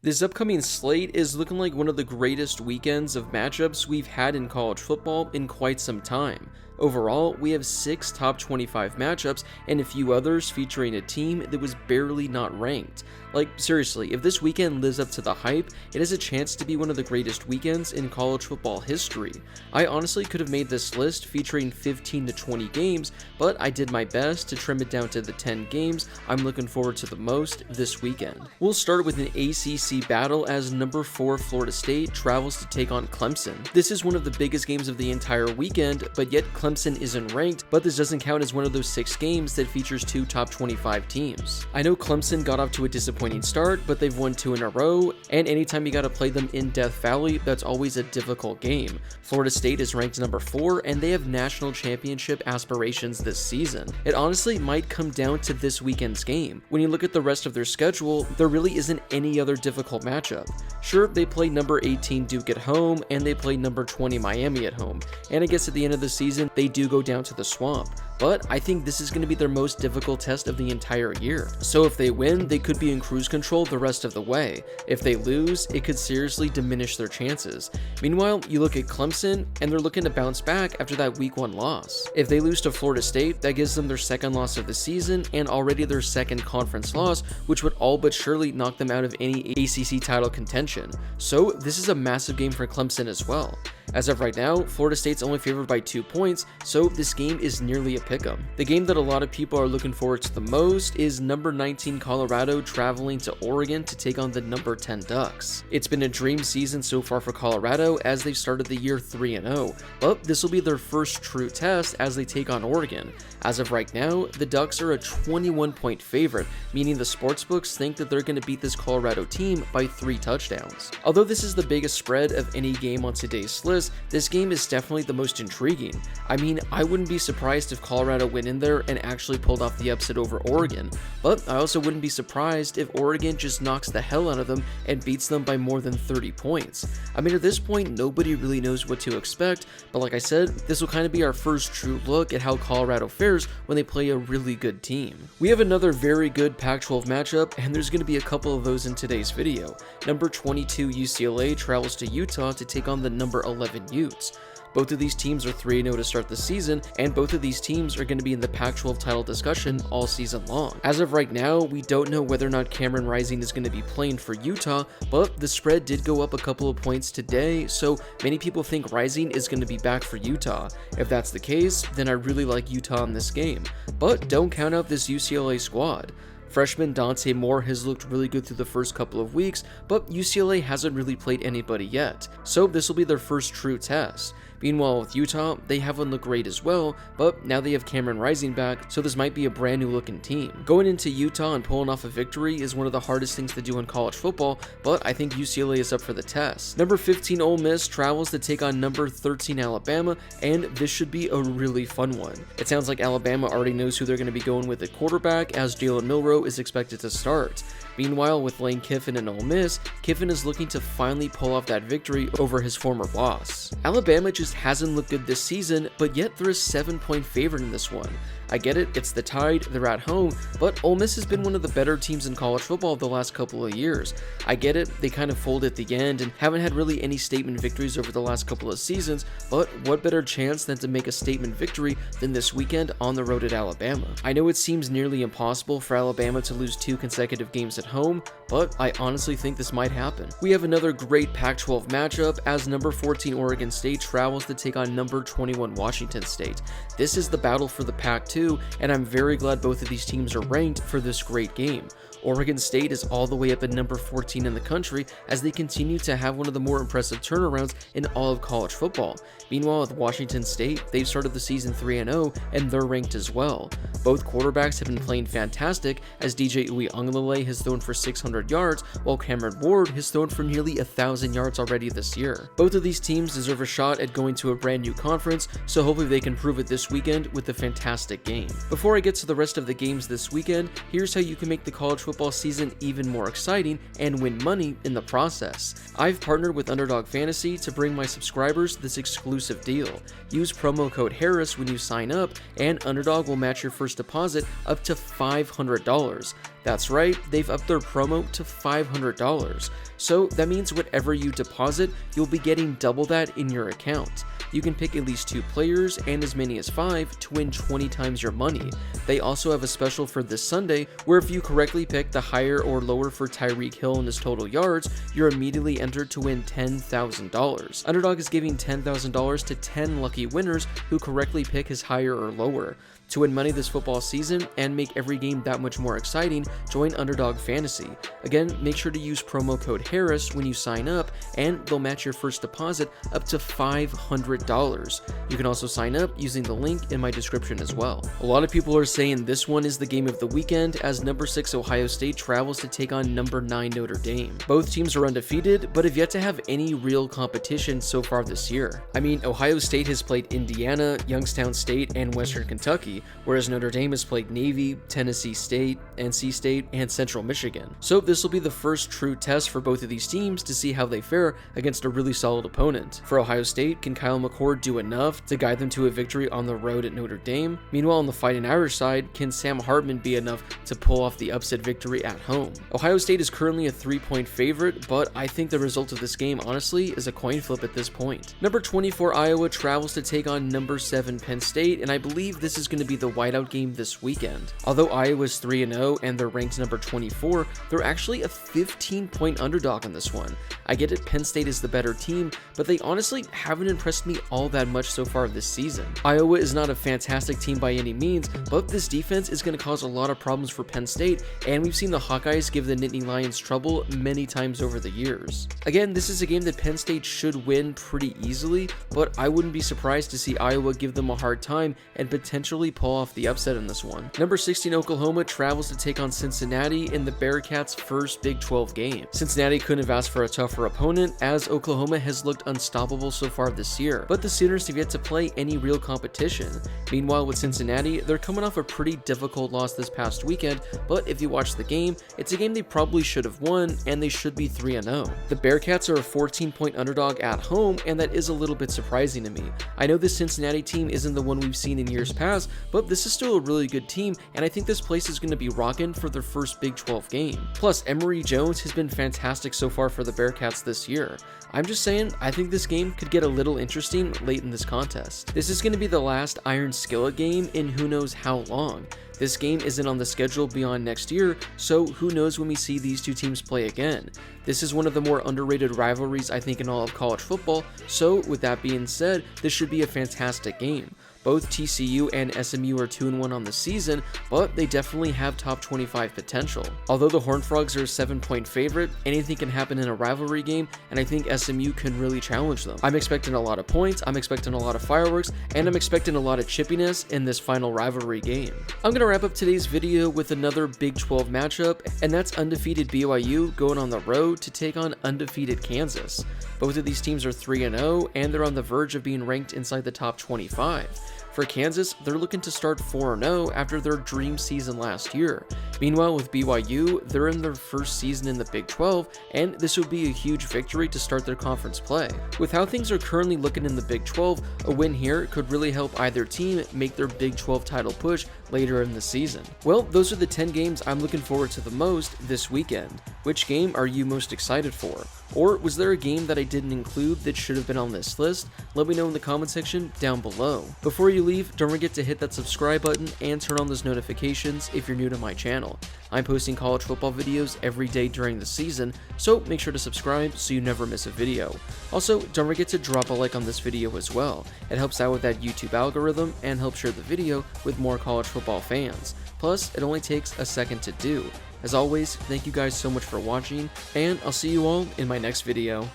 This upcoming slate is looking like one of the greatest weekends of matchups we've had in college football in quite some time. Overall, we have 6 top 25 matchups and a few others featuring a team that was barely not ranked. Like, seriously, if this weekend lives up to the hype, it has a chance to be one of the greatest weekends in college football history. I honestly could have made this list featuring 15 to 20 games, but I did my best to trim it down to the 10 games I'm looking forward to the most this weekend. We'll start with an ACC battle as number 4 Florida State travels to take on Clemson. This is one of the biggest games of the entire weekend, but yet Clemson isn't ranked, but this doesn't count as one of those 6 games that features 2 top 25 teams. I know Clemson got off to a disappointing start, but they've won 2 in a row, and anytime you gotta play them in Death Valley, that's always a difficult game. Florida State is ranked number 4, and they have national championship aspirations this season. It honestly might come down to this weekend's game. When you look at the rest of their schedule, there really isn't any other difficult matchup. Sure, they play number 18 Duke at home, and they play number 20 Miami at home, and I guess at the end of the season, they do go down to the Swamp. But I think this is going to be their most difficult test of the entire year. So if they win, they could be in cruise control the rest of the way. If they lose, it could seriously diminish their chances. Meanwhile, you look at Clemson, and they're looking to bounce back after that week 1 loss. If they lose to Florida State, that gives them their 2nd loss of the season, and already their 2nd conference loss, which would all but surely knock them out of any ACC title contention. So this is a massive game for Clemson as well. As of right now, Florida State's only favored by 2 points, so this game is nearly a pick'em. The game that a lot of people are looking forward to the most is number 19 Colorado traveling to Oregon to take on the number 10 Ducks. It's been a dream season so far for Colorado as they've started the year 3-0, but this will be their first true test as they take on Oregon. As of right now, the Ducks are a 21-point favorite, meaning the sportsbooks think that they're going to beat this Colorado team by 3 touchdowns. Although this is the biggest spread of any game on today's list, this game is definitely the most intriguing. I mean, I wouldn't be surprised if Colorado went in there and actually pulled off the upset over Oregon, but I also wouldn't be surprised if Oregon just knocks the hell out of them and beats them by more than 30 points. I mean, at this point, nobody really knows what to expect, but like I said, this will kind of be our first true look at how Colorado fares when they play a really good team. We have another very good Pac-12 matchup, and there's going to be a couple of those in today's video. Number 22 UCLA travels to Utah to take on the number 11 Utes. Both of these teams are 3-0 to start the season, and both of these teams are going to be in the Pac-12 title discussion all season long. As of right now, we don't know whether or not Cameron Rising is going to be playing for Utah, but the spread did go up a couple of points today, so many people think Rising is going to be back for Utah. If that's the case, then I really like Utah in this game, but don't count out this UCLA squad. Freshman Dante Moore has looked really good through the first couple of weeks, but UCLA hasn't really played anybody yet, so this will be their first true test. Meanwhile, with Utah, they haven't looked great as well, but now they have Cameron Rising back, so this might be a brand new looking team. Going into Utah and pulling off a victory is one of the hardest things to do in college football, but I think UCLA is up for the test. Number 15 Ole Miss travels to take on number 13 Alabama, and this should be a really fun one. It sounds like Alabama already knows who they're going to be going with at quarterback, as Jalen Milroe is expected to start. Meanwhile, with Lane Kiffin and Ole Miss, Kiffin is looking to finally pull off that victory over his former boss. Alabama just hasn't looked good this season, but yet they're a 7-point favorite in this one. I get it, it's the Tide, they're at home, but Ole Miss has been one of the better teams in college football the last couple of years. I get it, they kind of folded at the end and haven't had really any statement victories over the last couple of seasons, but what better chance than to make a statement victory than this weekend on the road at Alabama? I know it seems nearly impossible for Alabama to lose 2 consecutive games at home, but I honestly think this might happen. We have another great Pac-12 matchup as number 14 Oregon State travels to take on number 21 Washington State. This is the battle for the Pac-2, and I'm very glad both of these teams are ranked for this great game. Oregon State is all the way up at number 14 in the country as they continue to have one of the more impressive turnarounds in all of college football. Meanwhile, with Washington State, they've started the season 3-0 and they're ranked as well. Both quarterbacks have been playing fantastic as DJ Uiagalelei has thrown for 600 yards while Cameron Ward has thrown for nearly 1,000 yards already this year. Both of these teams deserve a shot at going to a brand new conference, so hopefully they can prove it this weekend with a fantastic game. Before I get to the rest of the games this weekend, here's how you can make the college football season even more exciting and win money in the process. I've partnered with Underdog Fantasy to bring my subscribers this exclusive deal. Use promo code Harris when you sign up, and Underdog will match your first deposit up to $500. That's right, they've upped their promo to $500. So that means whatever you deposit, you'll be getting double that in your account. You can pick at least 2 players and as many as 5 to win 20 times your money. They also have a special for this Sunday where if you correctly pick the higher or lower for Tyreek Hill and his total yards, you're immediately entered to win $10,000. Underdog is giving $10,000 to 10 lucky winners who correctly pick his higher or lower. To win money this football season and make every game that much more exciting, join Underdog Fantasy. Again, make sure to use promo code Harris when you sign up, and they'll match your first deposit up to $500. You can also sign up using the link in my description as well. A lot of people are saying this one is the game of the weekend as number 6 Ohio State travels to take on number 9 Notre Dame. Both teams are undefeated, but have yet to have any real competition so far this year. I mean, Ohio State has played Indiana, Youngstown State, and Western Kentucky, whereas Notre Dame has played Navy, Tennessee State, NC State, and Central Michigan. So this will be the first true test for both of these teams to see how they fare against a really solid opponent. For Ohio State, can Kyle McCord do enough to guide them to a victory on the road at Notre Dame? Meanwhile, on the Fighting Irish side, can Sam Hartman be enough to pull off the upset victory at home? Ohio State is currently a 3-point favorite, but I think the result of this game, honestly, is a coin flip at this point. Number 24 Iowa travels to take on number 7 Penn State, and I believe this is going to be the whiteout game this weekend. Although Iowa's 3-0 and they're ranked number 24, they're actually a 15-point underdog on this one. I get it, Penn State is the better team, but they honestly haven't impressed me all that much so far this season. Iowa is not a fantastic team by any means, but this defense is going to cause a lot of problems for Penn State, and we've seen the Hawkeyes give the Nittany Lions trouble many times over the years. Again, this is a game that Penn State should win pretty easily, but I wouldn't be surprised to see Iowa give them a hard time and potentially pull off the upset in this one. Number 16 Oklahoma travels to take on Cincinnati in the Bearcats' first Big 12 game. Cincinnati couldn't have asked for a tougher opponent as Oklahoma has looked unstoppable so far this year, but the Sooners have yet to play any real competition. Meanwhile, with Cincinnati, they're coming off a pretty difficult loss this past weekend, but if you watch the game, it's a game they probably should have won and they should be 3-0. The Bearcats are a 14-point underdog at home, and that is a little bit surprising to me. I know this Cincinnati team isn't the one we've seen in years past, but this is still a really good team, and I think this place is going to be rocking for their first Big 12 game. Plus, Emory Jones has been fantastic so far for the Bearcats this year. I'm just saying, I think this game could get a little interesting late in this contest. This is going to be the last Iron Skillet game in who knows how long. This game isn't on the schedule beyond next year, so who knows when we see these two teams play again. This is one of the more underrated rivalries I think in all of college football, so with that being said, this should be a fantastic game. Both TCU and SMU are 2-1 on the season, but they definitely have top 25 potential. Although the Horned Frogs are a 7-point favorite, anything can happen in a rivalry game, and I think SMU can really challenge them. I'm expecting a lot of points, I'm expecting a lot of fireworks, and I'm expecting a lot of chippiness in this final rivalry game. I'm going to wrap up today's video with another Big 12 matchup, and that's undefeated BYU going on the road to take on undefeated Kansas. Both of these teams are 3-0, and they're on the verge of being ranked inside the top 25. For Kansas, they're looking to start 4-0 after their dream season last year. Meanwhile, with BYU, they're in their first season in the Big 12, and this would be a huge victory to start their conference play. With how things are currently looking in the Big 12, a win here could really help either team make their Big 12 title push later in the season. Well, those are the 10 games I'm looking forward to the most this weekend. Which game are you most excited for? Or was there a game that I didn't include that should have been on this list? Let me know in the comment section down below. Before you leave, don't forget to hit that subscribe button and turn on those notifications if you're new to my channel. I'm posting college football videos every day during the season, so make sure to subscribe so you never miss a video. Also, don't forget to drop a like on this video as well. It helps out with that YouTube algorithm and helps share the video with more college football fans. Plus, it only takes a second to do. As always, thank you guys so much for watching, and I'll see you all in my next video.